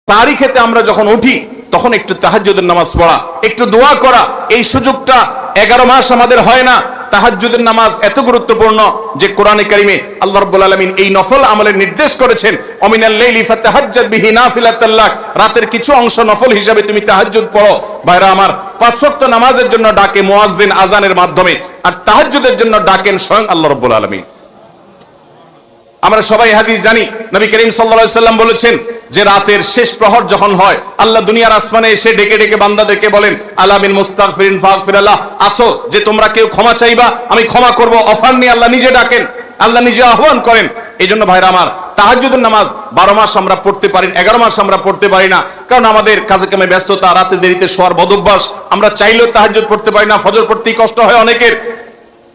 তাহারি খেতে আমরা যখন উঠি তখন একটু তাহাজ্জুদের নামাজ পড়া, একটু দোয়া করা, এই সুযোগটা 11 মাস আমাদের হয় না। তাহাজ্জুদের নামাজ এত গুরুত্বপূর্ণ যে কোরআনে কারিমে আল্লাহ রাব্বুল আলামিন এই নফল আমলের নির্দেশ করেছেন, অমিনাল লাইলি ফাতাহাজ্জাদ বিহি নাফিলাতাল লাক, রাতের কিছু অংশ নফল হিসাবে তুমি তাহাজ্জুদ পড়ো। ভাইরা আমার, 5 ওয়াক্ত নামাজের জন্য ডাকে মুয়াজ্জিন আজানের মাধ্যমে, আর তাহাজ্জুদের জন্য ডাকেন স্বয়ং আল্লাহ রাব্বুল আলামিন। আমরা সবাই হাদিস জানি, নবী করিম সাল্লাল্লাহু আলাইহি সাল্লাম বলেছেন যে রাতের শেষ প্রহর যখন হয়, আল্লাহ দুনিয়ার আসমানে এসে ডেকে ডেকে বান্দাদেরকে বলেন, আলা মিন মুস্তাগফিরিন ফাগফিরাল্লাহ, আছো যে তোমরা কেউ ক্ষমা চাইবা, আমি ক্ষমা করব। অফার নিয়ে আল্লাহ নিজে ডাকেন, আল্লাহ নিজে আহ্বান করেন। এই জন্য ভাইরা আমার, তাহাজ্জুদের নামাজ 12 মাস আমরা পড়তে পারি, 11 মাস আমরা পড়তে পারি না, কারণ আমাদের কাজে কামে ব্যস্ততা, রাতে দেরিতে শোয়ার বদভ্যাস, আমরা চাইলেও তাহাজ্জুদ পড়তে পারি না, ফজর পড়তেই কষ্ট হয় অনেকের।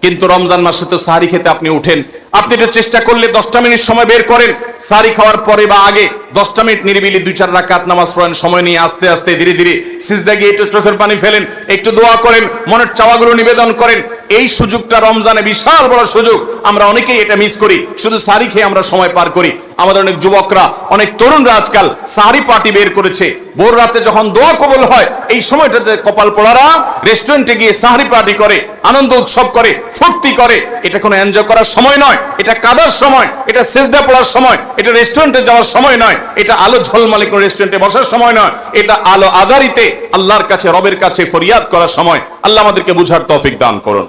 কিন্তু রমজান মাসে তো সাহরি খেতে আপনি উঠেন, আপনি এটা চেষ্টা করলে 10টা মিনিট সময় বের করেন, সাহরি খাওয়ার পরে বা আগে 10টা মিনিট নিরিবিলি 2-4 রাকাত নামাজ পড়েন, সময় নিয়ে আস্তে আস্তে ধীরে ধীরে সিজদা গিয়ে একটু চোখের পানি ফেলেন, একটু দোয়া করেন, মনের চাওয়াগুলো নিবেদন করেন। এই সুযোগটা রমজানে বিশাল বড় সুযোগ, আমরা অনেকেই এটা মিস করি, শুধু সাহরি খেয়ে আমরা সময় পার করি। আমাদের অনেক যুবকরা, অনেক তরুণরা আজকাল সাহরি পার্টি বের করেছে। ভোর রাতে যখন দোয়া কবুল হয়, এই সময়টাতে কপাল পোড়ারা রেস্টুরেন্টে গিয়ে সাহরি পার্টি করে, আনন্দ উৎসব করে, ফুর্তি করে। এটা কোনো এনজয় করার সময় নয়, এটা কাদার সময়, এটা সেজদা পড়ার সময়, এটা রেস্টুরেন্টে যাওয়ার সময় নয়, এটা আলো ঝলমলে কোনো রেস্টুরেন্টে বসার সময় নয়, এটা আলো আধারিতে আল্লাহর কাছে, রবের কাছে ফরিয়াদ করার সময়। আল্লাহ আমাদেরকে বুঝার তৌফিক দান করুন।